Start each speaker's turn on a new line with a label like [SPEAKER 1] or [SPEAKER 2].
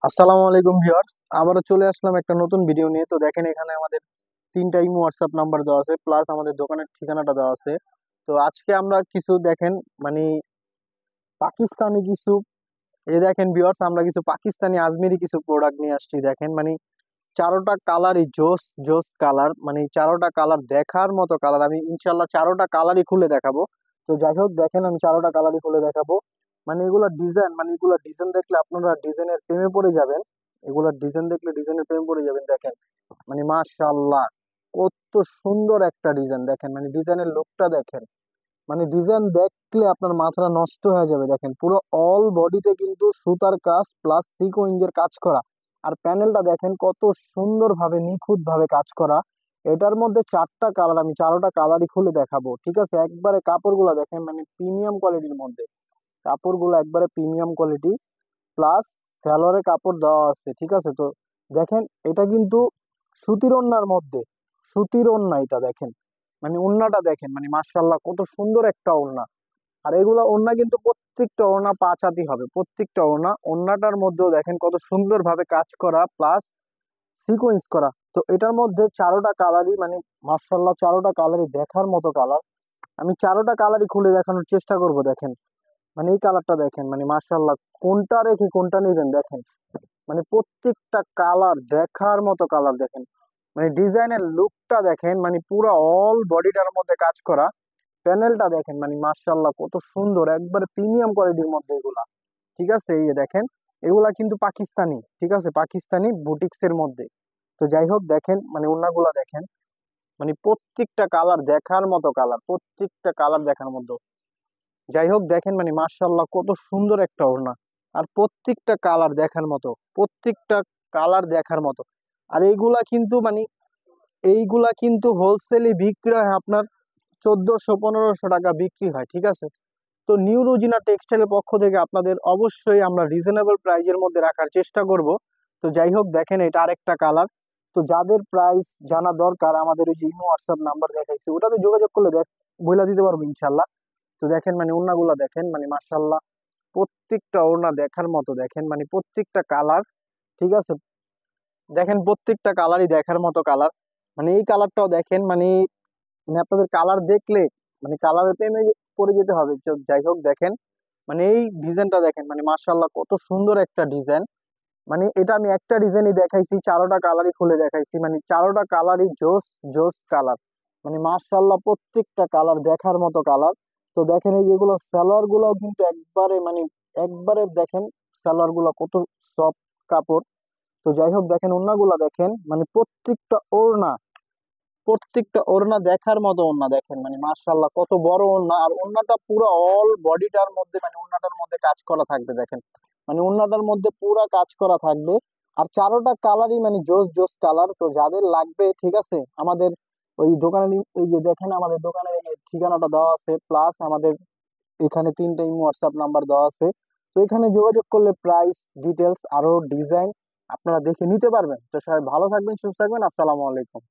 [SPEAKER 1] আসসালামু আলাইকুম ভিউয়ার্স। আবারও চলে আসলাম একটা নতুন ভিডিও নিয়ে। তো দেখেন এখানে আমাদের তিনটা ইমো হোয়াটসঅ্যাপ নাম্বার দেওয়া আছে, প্লাস আমাদের দোকানের ঠিকানাটা দেওয়া আছে। তো আজকে আমরা কিছু দেখেন মানে পাকিস্তানি কিছু, এই যে দেখেন ভিউয়ার্স, আমরা কিছু পাকিস্তানি আজমেরি কিছু প্রোডাক্ট নিয়ে আসছি। দেখেন চারোটা কালারই জোস জোস কালার, চারোটা কালার দেখার মতো কালার। আমি ইনশাল্লাহ চারোটা কালারই খুলে দেখাবো। তো যাই হোক দেখেন, আমি চারোটা কালারই খুলে দেখাবো। এগুলা ডিজাইন দেখলে আপনারা ডিজাইনের প্রেমে পড়ে যাবেন। এগুলা ডিজাইন দেখলে ডিজাইনের প্রেমে পড়ে যাবেন। দেখেন মাশাআল্লাহ, কত সুন্দর একটা ডিজাইন। দেখেন ডিজাইনের লুকটা দেখেন, ডিজাইন দেখলে আপনার মাথাটা নষ্ট হয়ে যাবে। দেখেন পুরো অল বডিতে কিন্তু সুতার কাজ প্লাস সিকোয়েন্সের কাজ করা। আর প্যানেলটা দেখেন কত সুন্দর ভাবে নিখুঁত ভাবে কাজ করা। এটার মধ্যে চারটা কালার, আমি চারোটা কালারই খুলে দেখাবো। ঠিক আছে, একবারে কাপড়গুলো দেখেন প্রিমিয়াম কোয়ালিটির মধ্যে। কাপড়গুলো একবারে প্রিমিয়াম কোয়ালিটি, প্লাস সালোয়ারের কাপড় দেওয়া আছে। ঠিক আছে, তো দেখেন এটা কিন্তু সুতির ওড়নার মধ্যে, সুতির ওড়না। এটা দেখেন ওড়নাটা দেখেন মাশাআল্লাহ, কত সুন্দর একটা ওড়না। আর এগুলা ওড়না কিন্তু প্রত্যেকটা ওড়না 5 হাতি হবে, প্রত্যেকটা ওড়নাটার মধ্যেও দেখেন কত সুন্দর ভাবে কাজ করা প্লাস সিকোয়েন্স করা। তো এটার মধ্যে চারোটা কালারই মাশাআল্লাহ, চারোটা কালারই দেখার মতো কালার। আমি চারোটা কালারই খুলে দেখানোর চেষ্টা করব। দেখেন এই কালারটা দেখেন মাশাআল্লাহ, কোনটা রেখে কোনটা নেবেন। দেখেন প্রত্যেকটা কালার দেখার মতো কালার। দেখেন ডিজাইনের লুকটা দেখেন, পুরো অল বডিটার মধ্যে কাজ করা। প্যানেলটা দেখেন মাশাআল্লাহ, কত সুন্দর, একবারে প্রিমিয়াম কোয়ালিটির মধ্যে এগুলা। ঠিক আছে, এই যে দেখেন এগুলা কিন্তু পাকিস্তানি। ঠিক আছে, পাকিস্তানি বুটিক্স এর মধ্যে। তো যাই হোক দেখেন ওড়নাগুলা দেখেন, প্রত্যেকটা কালার দেখার মতো কালার, প্রত্যেকটা কালার দেখার মতো। যাই হোক দেখেন মাশাআল্লাহ, কত সুন্দর একটা ওড়না। আর প্রত্যেকটা কালার দেখার মতো, প্রত্যেকটা কালার দেখার মতো। আর এইগুলা কিন্তু হোলসেলে বিক্রি হয় আপনার 1400-1500 টাকা বিক্রি হয়। ঠিক আছে, তো নিউ রুজিনা টেক্সটাইলের পক্ষ থেকে আপনাদের অবশ্যই আমরা রিজনেবল প্রাইজের মধ্যে রাখার চেষ্টা করব। তো যাই হোক দেখেন, এটা আরেকটা কালার। তো যাদের প্রাইস জানা দরকার, আমাদের ওই যে ইমো হোয়াটসঅ্যাপ নাম্বার দেখাইছি, ওটাতে যোগাযোগ করলে বইলা দিতে পারবো ইনশাল্লাহ। তো দেখেন ওড়নাগুলা দেখেন মাশাআল্লাহ, প্রত্যেকটা ওড়না দেখার মতো। দেখেন প্রত্যেকটা কালার। ঠিক আছে, দেখেন প্রত্যেকটা কালারই দেখার মতো কালার। এই কালারটাও দেখেন আপনাদের কালার দেখলে কালারের প্রেমে পড়ে যেতে হবে। তো যাই হোক দেখেন এই ডিজাইনটা দেখেন মাশাআল্লাহ, কত সুন্দর একটা ডিজাইন। এটা আমি একটা ডিজাইনই দেখাইছি, চারোটা কালারই খুলে দেখাইছি। চারোটা কালারই জোস জোস কালার। মাশাআল্লাহ, প্রত্যেকটা কালার দেখার মতো কালার। তো দেখেন এই যেগুলো সালোয়ার গুলাও কিন্তু একবারে একবারে দেখেন সালোয়ার গুলা কত সফট কাপড়। তো যাই হোক দেখেন ওড়নাগুলা দেখেন প্রত্যেকটা ওড়না দেখার মতো ওড়না। দেখেন মাশাআল্লাহ, কত বড় ওড়না। আর ওড়নাটা পুরো অল বডিটার মধ্যে ওড়নাটার মধ্যে কাজ করা থাকবে। দেখেন ওড়নাটার মধ্যে পুরো কাজ করা থাকবে। আর চারোটা কালারই জোস জোস কালার। তো যাদের লাগবে, ঠিক আছে, আমাদের ওই দোকানের এই যে দেখেন আমাদের দোকানের এই যে ঠিকানাটা দেওয়া আছে, প্লাস আমাদের এখানে তিনটা ইমো হোয়াটসঅ্যাপ নাম্বার দেওয়া আছে। তো এখানে যোগাযোগ করলে প্রাইস ডিটেলস আরো ডিজাইন আপনারা দেখে নিতে পারবেন। তো সবাই ভালো থাকবেন, সুস্থ থাকবেন। আসসালামু আলাইকুম।